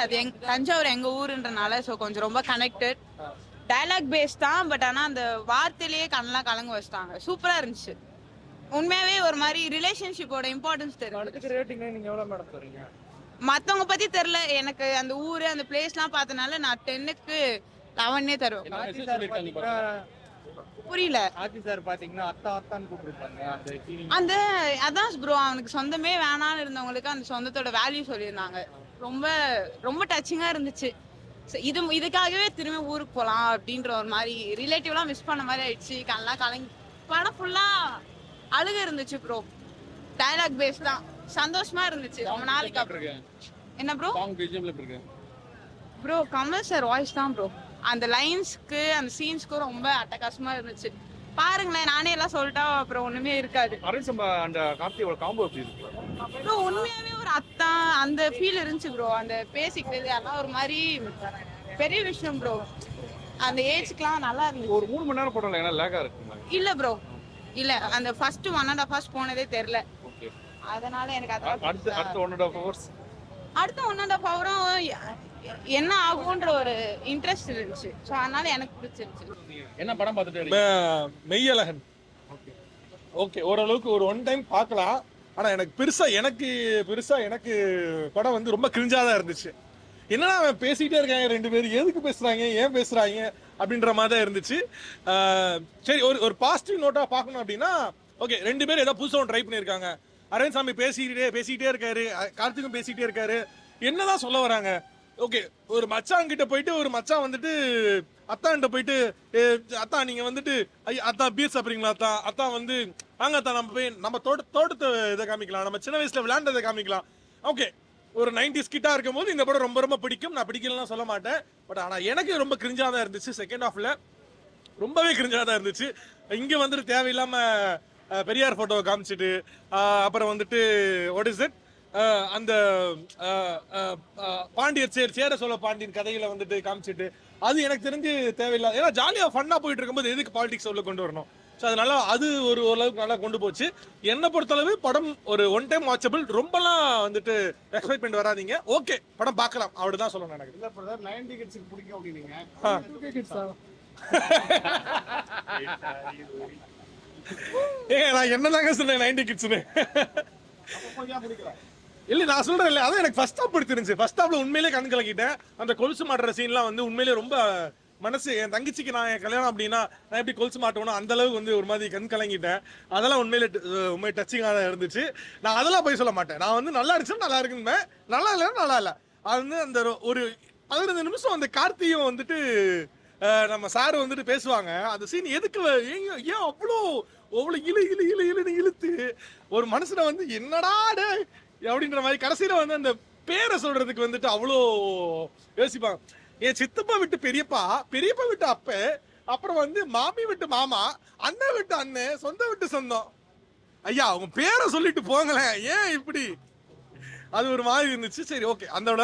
அது தஞ்சாவூர் எங்க ஊருன்றனால ஸோ கொஞ்சம் ரொம்ப கனெக்டட். டயலாக் பேஸ் தான், பட் ஆனா அந்த வார்த்தையிலேயே கண்ணெல்லாம் கலங்க வச்சிட்டாங்க. சூப்பரா இருந்துச்சு. உண்மையாவே ஒரு மாதிரி ரிலேஷன்ஷிப்போட இம்பார்ட்டன்ஸ் தெரியும். மத்தவங்க பத்தி தெரியல எனக்கு. அந்த ஊரு அந்த பிளேஸ்லாம் பார்த்தனால நான் 10க்கு 11 தருவேன். புரியல. அந்த அதான் ப்ரோ, அவனுக்கு சொந்தமே வேணான்னு இருந்தவங்களுக்கு அந்த சொந்தத்தோட வேல்யூ சொல்லியிருந்தாங்க. ரொம்ப ரொம்ப டச்சிங்கா இருந்துச்சு. இதுக்காகவே திரும்ப ஊருக்கு போலாம் அப்படின்ற ஒரு மாதிரி ரிலேட்டிவ்லாம் மிஸ் பண்ண மாதிரி ஆயிடுச்சு. கண்ணெல்லாம் கலங்கி படம் ஃபுல்லா அழுக இருந்துச்சு ப்ரோ. டயலாக் பேஸ் தான். சந்தோஷமா இருந்துச்சு ரொம்ப நாளைக்கு அப்புறம். என்ன bro? Bro Kamal sir voice தான் ப்ரோ. அந்த லைன்ஸ்க்கு அந்த சீன்ஸ்க்கு ரொம்ப அட்டகாசமா இருந்துச்சு. பாருங்களேன், நானே எல்லாம் சொல்லிட்டா அப்புறம் ஒண்ணுமே இருக்காது. ப்ரோ உண்மையாவே ஒரு அத்தான் அந்த ஃபீல் இருந்துச்சு ப்ரோ. அந்த பேசிக்கிறது எல்லாம் ஒரு மாதிரி பெரிய விஷயம் ப்ரோ. அந்த ஏஜ்க்குலாம் நல்லா இருந்துச்சு. ஒரு 3 மணி நேரம் போடல, ஏன்னா லேகா இருக்கு. இல்ல ப்ரோ, இல்ல அந்த ஃபர்ஸ்ட் 1.5 hours போனதே தெரியல. அதனால எனக்கு அடுத்த 1.5 hours அடுத்த 1.5 hours என்ன ஆகும்ன்ற ஒரு இன்ட்ரெஸ்ட் இருந்துச்சு. ஸோ அதனால எனக்கு பிடிச்சிருச்சு. என்ன படம் பார்த்துட்டு? மெய்யழகன். ஓகே, ஓரளவுக்கு ஒரு ஒன் டைம் பார்க்கலாம். ஆனா எனக்கு பெருசா எனக்கு படம் வந்து ரொம்ப கிரிஞ்சா தான் இருந்துச்சு. என்னன்னா அவன் பேசிக்கிட்டே இருக்காங்க, 2 பேரும் எதுக்கு பேசுறாங்க, ஏன் பேசுறாங்க அப்படின்ற மாதிரி தான் இருந்துச்சு. சரி, ஒரு பாசிட்டிவ் நோட்டா பார்க்கணும் அப்படின்னா ஓகே, 2 பேரும் ஏதோ புதுசாக ட்ரை பண்ணியிருக்காங்க. அரவிந்த் சாமி பேசிக்கிட்டே இருக்காரு, கார்த்திக்கும் பேசிக்கிட்டே இருக்காரு. என்னதான் சொல்ல வராங்க? ஓகே, ஒரு மச்சான் கிட்ட போயிட்டு ஒரு மச்சான் வந்துட்டு அத்தான்கிட்ட போயிட்டு அத்தா நீங்க வந்துட்டு அத்தா பீர் சாப்பிட்றீங்களா அத்தா வந்து வாங்க அத்தா நம்ம போய் நம்ம தோட்டத்தை இதை காமிக்கலாம், நம்ம சின்ன வயசுல விளையாண்டதை காமிக்கலாம். ஓகே, ஒரு 90s கிட்டா இருக்கும் போது இந்த படம் ரொம்ப ரொம்ப பிடிக்கும். நான் பிடிக்கலாம் சொல்ல மாட்டேன், பட் ஆனா எனக்கு ரொம்ப கிரிஞ்சா தான் இருந்துச்சு. செகண்ட் ஹாஃப்ல ரொம்பவே கிரிஞ்சா தான் இருந்துச்சு. இங்க வந்துட்டு தேவையில்லாம பெரியார் போட்டோவை காமிச்சிட்டு அப்புறம் வந்துட்டு வாட் இஸ் இட் அந்த பாண்டியர் சேர சோழ பாண்டியன் கதைகளை வந்துட்டு காமிச்சிட்டு அது எனக்கு தெரிஞ்சு தேவையில்லை. ஏன்னா ஜாலியா ஃபன்னா போயிட்டு இருக்கும்போது எதுக்கு பாலிடிக்ஸ் உள்ள கொண்டு வரணும்? ஸோ அதனால அது ஓரளவுக்கு நல்லா கொண்டு போச்சு. என்னை பொறுத்தளவு படம் ஒரு ஒன் டைம் வாட்சபிள். ரொம்பலாம் வந்துட்டு எக்ஸ்பெக்ட் பண்ணிட்டு வராதீங்க. ஓகே, படம் பார்க்கலாம், அப்படிதான் சொல்லணும். எனக்கு இல்ல பிரதர் 90 கிட்ஸ்க்கு பிடிக்கும் அப்படினீங்க. நான் என்னதாங்க சொன்னேன் 90 கிட்ஸ்னு? இல்ல நான் சொல்றேன் இல்ல, அதான் எனக்கு ஃபர்ஸ்ட் ஹாஃப் பிடிச்சிருந்துச்சு. ஃபர்ஸ்ட் ஹாஃப்ல உண்மையிலேயே கண் கலக்கிட்டேன். அந்த கொலுசு மாட்டுற சீன்லாம் வந்து உண்மையிலேயே ரொம்ப மனசு, என் தங்கச்சிக்கு நான் என் கல்யாணம் அப்படின்னா நான் எப்படி கொலுசு மாட்டோம்னா அந்த அளவுக்கு வந்து ஒரு மாதிரி கண் கலங்கிட்டேன். அதெல்லாம் உண்மையிலே டச்சிங்காக தான் இருந்துச்சு. நான் அதெல்லாம் போய் சொல்ல மாட்டேன். நான் வந்து நல்லா இருந்துச்சு நல்லா இருக்குன்னு, நல்லா இல்லைன்னா நல்லா இல்லை. அது வந்து அந்த ஒரு 15 நிமிஷம் அந்த கார்த்தியும் வந்துட்டு நம்ம சார் வந்துட்டு பேசுவாங்க. அந்த சீன் எதுக்கு ஏன் அவ்வளோ இழுன்னு இழுத்து ஒரு மனுஷனை வந்து என்னடாடு அப்படின்ற மாதிரி கடைசியில வந்து அந்த பேரை சொல்றதுக்கு வந்துட்டு அவ்வளோ யோசிப்பாங்க. என் சித்தப்பா விட்டு பெரியப்பா, பெரியப்பா விட்டு அப்ப, அப்புறம் வந்து மாமி விட்டு மாமா, அண்ணன் விட்டு அண்ணன், சொந்த விட்டு சொந்தம். ஐயா அவங்க பேரை சொல்லிட்டு போங்களேன், ஏன் இப்படி? அது ஒரு மாதிரி இருந்துச்சு. சரி ஓகே, அதோட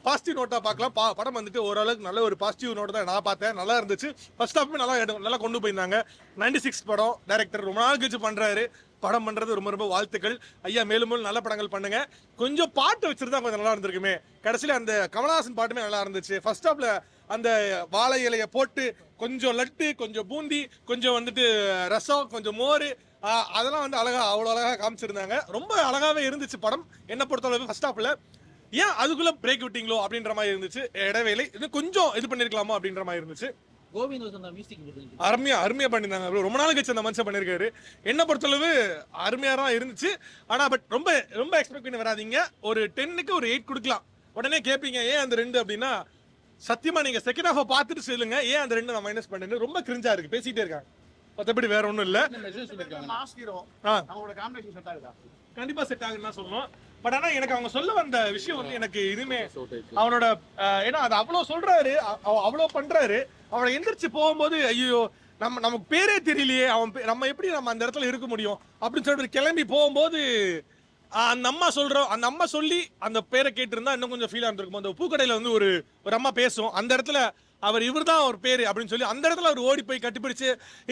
பாசிட்டிவ் நோட்டா பார்க்கலாம். படம் வந்துட்டு ஓரளவுக்கு நல்ல ஒரு பாசிட்டிவ் நோட் தான் நான் பார்த்தேன். நல்லா இருந்துச்சு. ஃபர்ஸ்ட் ஹாஃப் நல்லா கொண்டு போயிருந்தாங்க. 96 படம், டைரக்டர் ரொம்ப நாள் கழிச்சு பண்றாரு. படம் பண்றது ரொம்ப ரொம்ப வாழ்த்துக்கள் ஐயா. மேலும் நல்ல படங்கள் பண்ணுங்க. கொஞ்சம் பாட்டு வச்சிருந்தா கொஞ்சம் நல்லா இருந்திருக்குமே. கடைசியில அந்த கமலஹாசன் பாட்டுமே நல்லா இருந்துச்சு. ஃபர்ஸ்ட் ஹாஃப்ல அந்த வாழை இலைய போட்டு கொஞ்சம் லட்டு, கொஞ்சம் பூந்தி, கொஞ்சம் வந்துட்டு ரசம், கொஞ்சம் மோர், அதெல்லாம் வந்து அவ்வளோ அழகா காமிச்சிருந்தாங்க. ரொம்ப அழகாவே இருந்துச்சு படம். என்ன பொறுத்தளவு ஃபர்ஸ்ட் ஹாஃப்ல ஏன் அதுக்குள்ள பிரேக் விட்டீங்களோ அப்படின்ற மாதிரி இருந்துச்சு. இடைவேளை இது கொஞ்சம் இது பண்ணிருக்கலாமோ அப்படின்ற மாதிரி இருந்துச்சு. அருமையா பண்ணிருந்தாங்க. ரொம்ப நாள் கழிச்சு அந்த மனுஷன் பண்ணிருக்காரு. என்ன பொறுத்தளவு அருமையா தான் இருந்துச்சு. ஆனா பட் ரொம்ப ரொம்ப எக்ஸ்பெக்ட் பண்ணி வராதீங்க. ஒரு 10க்கு ஒரு 8 கொடுக்கலாம். உடனே கேட்பீங்க ஏன் அந்த 2 அப்படின்னா, சத்தியமா நீங்க செகண்ட் ஹாஃப் பார்த்துட்டு சொல்லுங்க ஏன் அந்த 2 நான் மைனஸ் பண்ணேன்னு. ரொம்ப கிரிஞ்சா இருக்கு, பேசிட்டே இருக்காங்க, மற்றபடி வேற ஒன்றும் இல்லை. கண்டிப்பா செட் ஆகுன்னு சொல்லணும். பட் ஆனா எனக்கு அவங்க சொல்ல வந்த விஷயம் வந்து எனக்கு இதுமே அவனோட ஏன்னா அது அவ்வளோ சொல்றாரு, அவ்வளோ பண்றாரு. அவனை எந்திரிச்சு போகும்போது ஐயோ நமக்கு பேரே தெரியலையே, நம்ம எப்படி நம்ம அந்த இடத்துல இருக்க முடியும் அப்படின்னு சொல்லிட்டு கிளம்பி போகும்போது அந்த அம்மா சொல்லி அந்த பேரை கேட்டிருந்தா இன்னும் கொஞ்சம் ஃபீலா இருந்திருக்கும். அந்த பூக்கடையில வந்து ஒரு அம்மா பேசும், அந்த இடத்துல இவர் தான் ஒரு பேரு அப்படின்னு சொல்லி அந்த இடத்துல அவர் ஓடி போய் கட்டிப்பிடிச்சு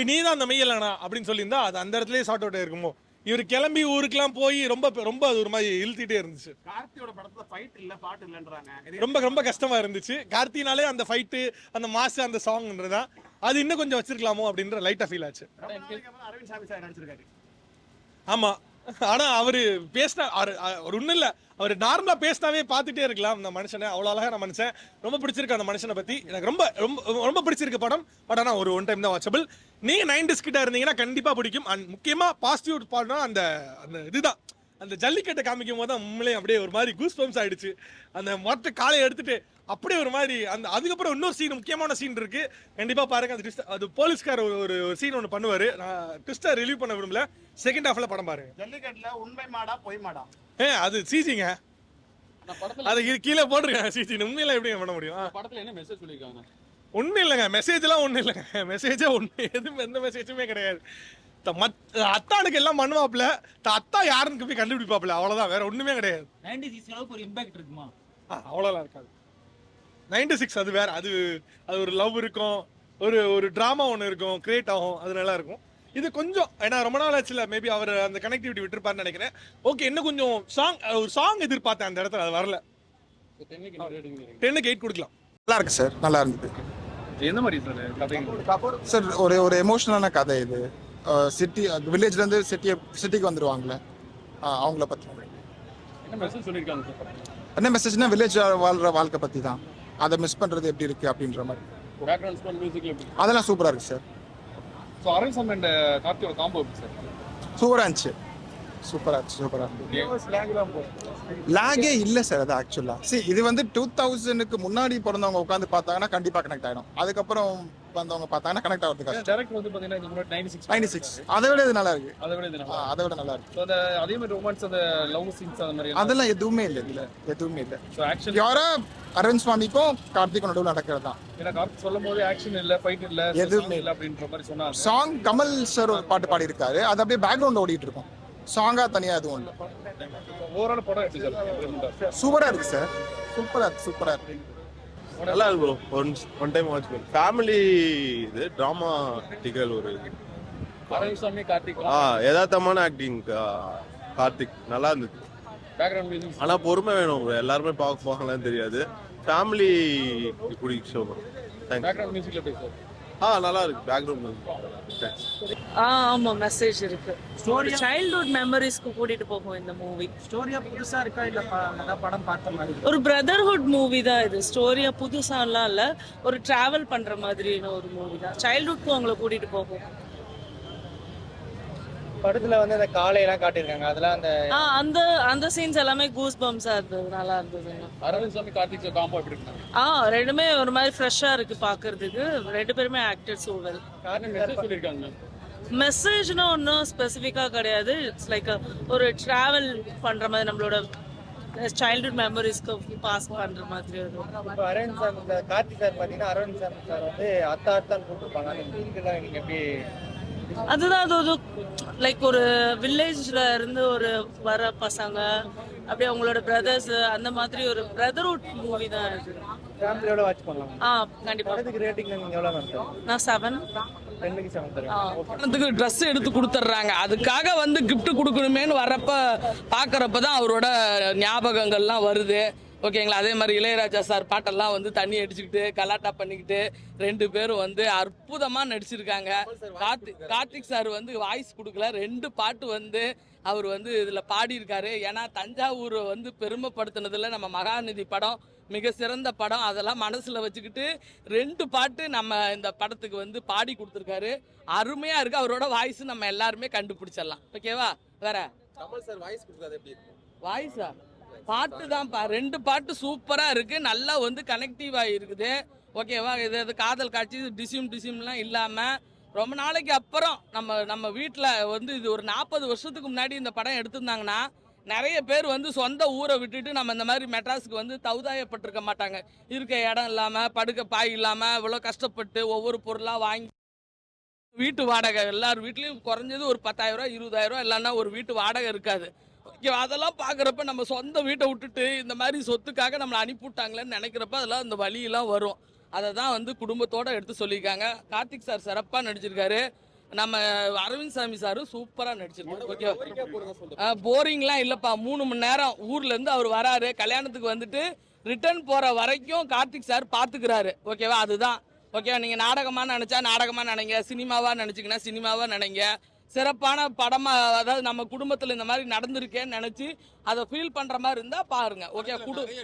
நீ தான் அந்த மெய்யலனா அப்படின்னு சொல்லியிருந்தா அது அந்த இடத்துலயே ஷார்ட் அவுட் ஆயிருக்குமோ. இவர் கிளம்பி ஊருக்குலாம் போய் ரொம்ப ரொம்ப அது ஒரு மாதிரி இழுத்திட்டே இருந்துச்சு. கார்த்தியோட படத்துல ஃபைட் இல்ல பாட்டு இல்லன்றாங்க. ரொம்ப ரொம்ப கஷ்டமா இருந்துச்சு. கார்த்தினாலே அந்த ஃபைட்டு அந்த மாஸ் அந்த சாங்ன்றதான் அது இன்னும் கொஞ்சம் வச்சிருக்கலாமோ அப்படின்ற லைட்டா ஃபீல் ஆச்சு. ரொம்ப நாளைக்கு அப்புறம் அரவிந்த் சாமி சார் நடிச்சிருக்காரு. ஆமா, ஆனா அவரு பேசினா ஒரு ஒன்றும் இல்லை, அவர் நார்மலா பேசினாவே பார்த்துட்டே இருக்கலாம் அந்த மனுஷனை. அவ்வளோ அழகான மனுஷன். ரொம்ப பிடிச்சிருக்கு அந்த மனுஷனை பத்தி. எனக்கு ரொம்ப ரொம்ப ரொம்ப பிடிச்சிருக்கு படம். பட் ஆனால் ஒரு ஒன் டைம் தான் வாட்சபிள். நீங்க 90s கிட்ட இருந்தீங்கன்னா கண்டிப்பா பிடிக்கும். அண்ட் முக்கியமா பாசிட்டிவ் பாட்னா அந்த அந்த இதுதான், அந்த ஜல்லிக்கட்டை காமிக்கும் போது தான் உண்மையிலே அப்படியே ஒரு மாதிரி கூஸ் பம்ப்ஸ் ஆயிடுச்சு. அந்த மொத்த காலையை எடுத்துட்டு அப்படியே ஒரு மாதிரி அந்த அதுக்கப்புறம் இன்னொரு சீன், முக்கியமான சீன் இருக்கு, கண்டிப்பா பாருங்க. அது twist, அது போலீஸ்கார ஒரு சீன் ஒன்று பண்ணுவாரு. நான் ட்விஸ்டை ரிலீவ் பண்ண விரும்பல. செகண்ட் ஹாஃப்ல படம் பாருங்க. ஜல்லிக்கட்டுல உண்மை மாடா பொய் மாடா? அது சிஜிங்க, அது கீழே போட்டிருக்காங்க சிஜி. உண்மையில எப்படி பண்ண முடியும்? படத்துல என்ன மெசேஜ் சொல்லிருக்காங்க? ஒன்றும் இல்லைங்க, மெசேஜ்லாம் ஒன்றும் இல்லைங்க. மெசேஜே ஒன்று எதுவும் எந்த மெசேஜுமே கிடையாது. அத்தானுக்கு எல்லாம் பண்ணுவாப்ல, அத்தா யாருன்னு போய் கண்டுபிடிப்பாப்ல, அவ்வளவுதான், வேற ஒண்ணுமே கிடையாது. 96 அளவுக்கு ஒரு இம்பாக்ட் இருக்குமா? அவ்வளோலாம் இருக்காது. 96 அது வேற. அது ஒரு லவ் இருக்கும், ஒரு டிராமா ஒன்று இருக்கும், கிரியேட் ஆகும், அது நல்லா இருக்கும். இது கொஞ்சம் ஏன்னா ரொம்ப நாள் ஆச்சுல, மேபி அவர் அந்த கனெக்டிவிட்டி விட்டுருப்பாருன்னு நினைக்கிறேன். ஓகே, இன்னும் கொஞ்சம் ஒரு சாங் எதிர்பார்த்தேன் அந்த இடத்துல, அது வரல. 10க்கு 8 கொடுக்கலாம். நல்லா இருக்கு சார், நல்லா இருந்தது. எந்த மாதிரி சார் கதை? சார் ஒரு எமோஷனலான கதை இது. சிட்டி வில்லேஜ்ல இருந்து சிட்டிக்கு வந்துருவாங்களே, அவங்கள பத்தி. என்ன மெசேஜ் சொல்லிருக்காங்க சார்? என்ன மெசேஜ்னா வில்லேஜ் வாழ்ற வாழ்க்கை பத்தி தான். அதை மிஸ் பண்றது எப்படி இருக்கு அப்படின்ற மாதிரி. பேக்ரவுண்ட் ஸ்கோர் மியூசிக்ல எப்படி? அதெல்லாம் சூப்பரா இருக்கு சார். ஸோ அரவிந்த் சாமி அண்ட் கார்த்தியோட காம்போ எப்படி சார்? சூப்பரா இருந்துச்சு, சூப்பரா இருந்துச்சு. லாகே இல்ல சார். அது ஆக்சுவலா இது வந்து 2000க்கு முன்னாடி பிறந்தவங்க உட்காந்து பார்த்தாங்கன்னா கண்டிப்பா கனெக்ட் ஆயிடும். அதுக்கப்புறம் வந்தவங்க பார்த்தாங்கன்னா கனெக்ட் ஆகிறதுக்கு டைரக்ட் வந்து பாத்தீங்கன்னா இது முன்னாடி 96 அதை விட இது நல்லா இருக்கு. அதை விட இது நல்லா அதை விட நல்லா இருக்கு. ஸோ அதே மாதிரி ரொமான்ஸ், அந்த லவ் சீன்ஸ் அந்த மாதிரி அதெல்லாம் எதுவுமே இல்லை இதுல, எதுவுமே இல்லை. ஸோ ஆக்ஷன் யாரா அரவிந்த் சுவாமிக்கும் கார்த்திக்கும் நடுவில் நடக்கிறது தான். ஏன்னா கார்த்திக் சொல்லும் போது ஆக்ஷன் இல்ல, ஃபைட் இல்ல, எதுவுமே இல்ல அப்படின்ற மாதிரி சொன்னாங்க. சாங் கமல் சார் ஒரு பாட்டு பாடி இருக்காரு, அது அப்படியே பேக்ரவுண்ட் ஓடிட்டு இருக்கும். சாங்கா தனியா எதுவும் இல்லை. ஓவரால் படம் எப்படி சார்? சூப்பரா இருக்கு சார், சூப்பரா இருக்கு. நல்லா இருக்கு ப்ரோ. ஒன் டைம் வாட்ச் பண்ணு. ஃபேமிலி இது டிராமா டிகல் ஒரு அரவிந்த் சாமி கார்த்திக் யதார்த்தமான ஆக்டிங். கார்த்திக் நல்லா இருந்தது. பேக்ரவுண்ட் மியூசிக் ஆனா பொறுமை வேணும் bro. எல்லாருமே பார்க்க போகலான்னு தெரியாது. ஃபேமிலி இப்படி ஷோ. பேக்ரவுண்ட் மியூசிக்ல எப்படி சார்? நல்லா இருக்கு பேக்ரவுண்ட். ஆமா, மெசேஜ் இருக்கு. சைல்ட்ஹுட் மெமரிஸ்க்கு கூட்டிட்டு போகும் இந்த மூவி. ஸ்டோரியா புதுசா இருக்கா இல்ல படம் பார்த்த மாதிரி? ஒரு பிரதர்ஹுட் மூவி தான் இது. ஸ்டோரியா புதுசாலாம் இல்ல, ஒரு டிராவல் பண்ற மாதிரியான ஒரு மூவி தான். சைல்ட்ஹுட்க்கு உங்களை கூட்டிட்டு போகும். படத்துல வந்து அந்த காலையெல்லாம் காட்டியிருக்காங்க, அதெல்லாம் அந்த அந்த சீன்ஸ் எல்லாமே கூஸ் பம்ப்ஸா இருந்தது, நல்லா இருந்ததுங்க. அரவிந்த் சாமி கார்த்திக் காம்போ எப்படி இருக்கு? ரெண்டுமே ஒரு மாதிரி ஃப்ரெஷ்ஷா இருக்கு பாக்குறதுக்கு. ரெண்டு பேருமே ஆக்டர் சோ வெல். மெசேஜ் சொல்லிருக்காங்க. மெசேஜ்னா ஒன்றும் ஸ்பெசிஃபிக்காக கிடையாது. இட்ஸ் லைக் ஒரு ட்ராவல் பண்ற மாதிரி, நம்மளோட சைல்ட்ஹுட் மெமரிஸ்க்கு பாஸ் பண்ற மாதிரி இருக்கும். இப்போ அரவிந்த் சாமி கார்த்திக் சார் பார்த்தீங்கன்னா அரவிந்த் சாமி சார் வந்து அத்தான் கூப்பிட்டுருப்பாங்க. அந்த ஃபீல்டுலாம் நீங்க எப்படி? அதுதான், அது ஒரு லைக் ஒரு வில்லேஜ்ல இருந்து ஒரு வர பசங்க, அப்படியே அவங்களோட பிரதர்ஸ், அந்த மாதிரி ஒரு பிரதர்ஹுட் மூவி தான் இது. ஃபேமிலியோட வாட்ச் பண்ணலாம். கண்டிப்பா. படத்துக்கு ரேட்டிங் நீங்க எவ்வளவு நடத்தும்? நான் 7. 2க்கு 7 தருவேன். பணத்துக்கு ட்ரெஸ் எடுத்து கொடுத்துட்றாங்க, அதுக்காக வந்து கிஃப்ட் கொடுக்கணுமேனு வர்றப்ப பார்க்குறப்ப தான் அவரோட ஞாபகங்கள்லாம் வருது. ஓகேங்களா? அதே மாதிரி இளையராஜா சார் பாட்டெல்லாம் வந்து தண்ணி அடிச்சுக்கிட்டு கலாட்டா பண்ணிக்கிட்டு 2 பேரும் வந்து அற்புதமாக நடிச்சிருக்காங்க. கார்த்திக் சார் வந்து வாய்ஸ் கொடுக்கல, 2 பாட்டு வந்து அவர் வந்து இதில் பாடியிருக்காரு. ஏன்னா தஞ்சாவூரை வந்து பெருமைப்படுத்தினதில் நம்ம மகாநிதி படம் மிக சிறந்த படம். அதெல்லாம் மனசில் வச்சுக்கிட்டு 2 பாட்டு நம்ம இந்த படத்துக்கு வந்து பாடி கொடுத்துருக்காரு. அருமையாக இருக்குது. அவரோட வாய்ஸ் நம்ம எல்லாருமே கண்டுபிடிச்சிடலாம். ஓகேவா? வேற கமல் சார் வாய்ஸ் கொடுக்காது எப்படி இருக்கும்? வாய்ஸா? பாட்டு தான்ப்பா, 2 பாட்டு சூப்பராக இருக்குது, நல்லா வந்து கனெக்டிவாக இருக்குது. ஓகேவா? இது காதல் காட்சி டிசிம்லாம் இல்லாமல் ரொம்ப நாளைக்கு அப்புறம் நம்ம வீட்டில் வந்து இது ஒரு 40 வருஷத்துக்கு முன்னாடி இந்த படம் எடுத்திருந்தாங்கன்னா நிறைய பேர் வந்து சொந்த ஊரை விட்டுட்டு நம்ம இந்த மாதிரி மெட்ராஸுக்கு வந்து தௌதாயப்பட்டிருக்க மாட்டாங்க. இருக்க இடம் இல்லாமல், படுக்க பாய் இல்லாமல், இவ்வளோ கஷ்டப்பட்டு ஒவ்வொரு பொருளாக வாங்கி வீட்டு வாடகை எல்லார் வீட்லேயும் குறைஞ்சது ஒரு 10,000 20,000 இல்லைன்னா ஒரு வீட்டு வாடகை இருக்காது. ஓகே, அதெல்லாம் பார்க்குறப்ப நம்ம சொந்த வீட்டை விட்டுட்டு இந்த மாதிரி சொத்துக்காக நம்மளை அனுப்பிவிட்டாங்களேன்னு நினைக்கிறப்ப அதெல்லாம் அந்த வழியெல்லாம் வரும். அதை தான் வந்து குடும்பத்தோடு எடுத்து சொல்லியிருக்காங்க. கார்த்திக் சார் சிறப்பாக நடிச்சிருக்காரு. நம்ம அரவிந்த் சாமி சாரும் சூப்பரா நடிச்சிருக்காரு. ஓகே, போரிங்லாம் இல்லப்பா. 3 மணி நேரம் ஊர்ல இருந்து அவர் வராரு, கல்யாணத்துக்கு வந்துட்டு ரிட்டர்ன் போற வரைக்கும் கார்த்திக் சார் பாத்துக்கிறாரு. ஓகேவா, அதுதான். ஓகே, நீங்க நாடகமா நினைச்சா நாடகமா நினைங்க, சினிமாவா நினைச்சீங்கன்னா சினிமாவா நினைங்க. சிறப்பான படமா, அதாவது நம்ம குடும்பத்துல இந்த மாதிரி நடந்திருக்கேன்னு நினைச்சு அதை ஃபீல் பண்ற மாதிரி இருந்தா பாருங்க. ஓகே,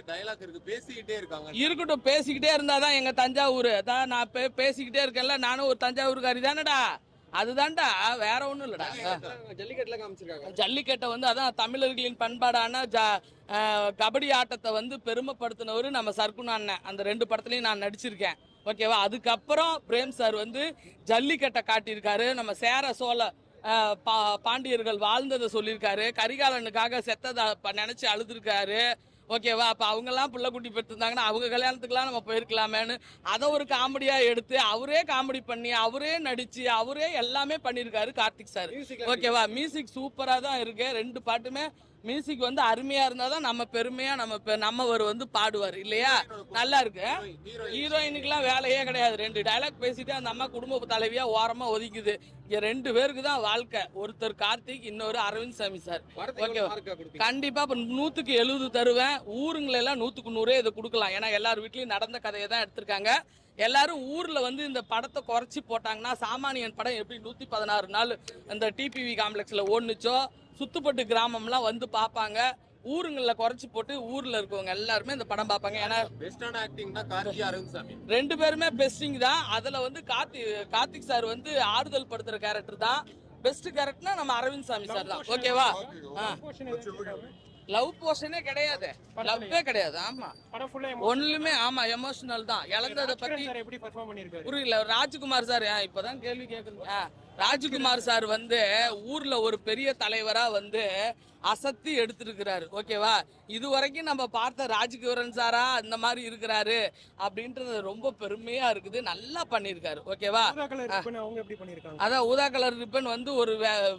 டயலாக் இருக்கு, பேசிக்கிட்டே இருக்காங்க. இருக்கட்டும், பேசிக்கிட்டே இருந்தாதான் எங்க தஞ்சாவூர். அதான் நான் பேசிக்கிட்டே இருக்கேன்ல, நானும் ஒரு தஞ்சாவூர்காரி தானடா. அதுதான்டா, வேற ஒண்ணும் இல்லடா. ஜல்லிக்கட்டுல காமிச்சிருக்காங்க. ஜல்லிக்கட்டை வந்து அதான் தமிழர்களின் பண்பாடான கபடி ஆட்டத்தை வந்து பெருமைப்படுத்தினவரு நம்ம சர்க்குண அண்ணன். அந்த 2 படத்துலயும் நான் நடிச்சிருக்கேன். ஓகேவா, அதுக்கப்புறம் பிரேம் சார் வந்து ஜல்லிக்கட்டை காட்டியிருக்காரு. நம்ம சேர சோழ பாண்டியர்கள் வாழ்ந்ததை சொல்லியிருக்காரு. கரிகாலனுக்காக செத்ததை நினைச்சு அழுதுருக்காரு. ஓகேவா, அப்ப அவங்க எல்லாம் புள்ள குட்டி பெற்றிருந்தாங்கன்னா அவங்க கல்யாணத்துக்குலாம் நம்ம போயிருக்கலாமேன்னு அதை ஒரு காமெடியா எடுத்து அவரே காமெடி பண்ணி அவரே நடிச்சு அவரே எல்லாமே பண்ணியிருக்காரு கார்த்திக் சார். ஓகேவா, மியூசிக் சூப்பரா தான் இருக்கு. 2 பாட்டுமே மியூசிக் வந்து அருமையா இருந்தாதான் நம்ம பெருமையா நம்மவர் வந்து பாடுவார் இல்லையா. நல்லா இருக்கு. ஹீரோயினுக்குலாம் வேலையே கிடையாது. 2 டயலாக் பேசிட்டு அந்த அம்மா குடும்ப தலைவியா ஓரமா ஒதுக்குது. இங்க 2 பேருக்கு தான் வாழ்க்கை. ஒருத்தர் கார்த்திக், இன்னொரு அரவிந்த் சாமி சார். ஓகேவா, கண்டிப்பா 100க்கு 70 தருவேன். ஊருங்களை எல்லாம் 100க்கு 100 இதை கொடுக்கலாம். ஏன்னா எல்லார் வீட்லயும் நடந்த கதையை தான் எடுத்திருக்காங்க. எல்லாரும் ஊர்ல வந்து இந்த படத்தை குறைச்சி போட்டாங்கன்னா சாமானியன் படம் எப்படி 116 நாள் இந்த டிபிவி காம்ப்ளெக்ஸ்ல ஓடுனுச்சோ சுத்துப்பட்டு கிராமம்லாம் வந்து பார்ப்பாங்க. ஊருங்களில் குறைச்சி போட்டு ஊர்ல இருக்கவங்க எல்லாருமே இந்த படம் பார்ப்பாங்க. ஏன்னா பெஸ்டான ஆக்டிங்னா கார்த்தி, அரவிந்த் சாமி 2 பேருமே பெஸ்டிங் தான். அதுல வந்து கார்த்திக் சார் வந்து ஆறுதல் படுத்துற கேரக்டர் தான். பெஸ்ட் கேரக்டர்னா நம்ம அரவிந்த் சாமி சார் தான். ஓகேவா, லவ் போர்ஷனே கிடையாது, லவ்வே கிடையாது. ஆமா, ஒண்ணுமே ஆமா எமோஷனல் தான். இழந்ததை பத்தி புரியல. ராஜ்குமார் சார் இப்பதான் கேள்வி கேக்குறீங்க. ராஜ்குமார் சார் வந்து ஊர்ல ஒரு பெரிய தலைவரா வந்து அசத்தி எடுத்திருக்கிறாரு. ஓகேவா, இது வரைக்கும் நம்ம பார்த்த ராஜ்கிரண் சாரா இந்த மாதிரி இருக்கிறாரு அப்படின்றது ரொம்ப பெருமையா இருக்குது. நல்லா பண்ணிருக்காரு. ஓகேவா, அதான் ஊதா கலர் ரிப்பன் வந்து ஒரு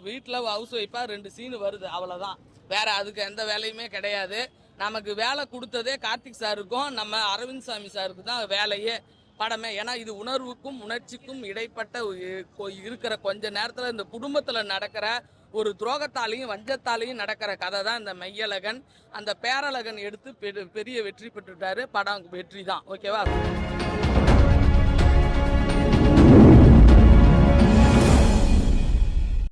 வீட்டுல ஹவுஸ் ஒய்ஃபா 2 சீன் வருது, அவ்வளவுதான். வேற அதுக்கு எந்த வேலையுமே கிடையாது. நமக்கு வேலை கொடுத்ததே கார்த்திக் சாருக்கும் நம்ம அரவிந்த் சாமி சாருக்கு தான் வேலையே படமே. ஏன்னா இது உணர்வுக்கும் உணர்ச்சிக்கும் இடைப்பட்ட இருக்கிற கொஞ்ச நேரத்துல இந்த குடும்பத்துல நடக்கிற ஒரு துரோகத்தாலையும் வஞ்சத்தாலையும் நடக்கிற கதை தான் இந்த மெய்யழகன். அந்த பேரழகன் எடுத்து பெரிய வெற்றி பெற்றுட்டாரு. படம் வெற்றி தான். ஓகேவா.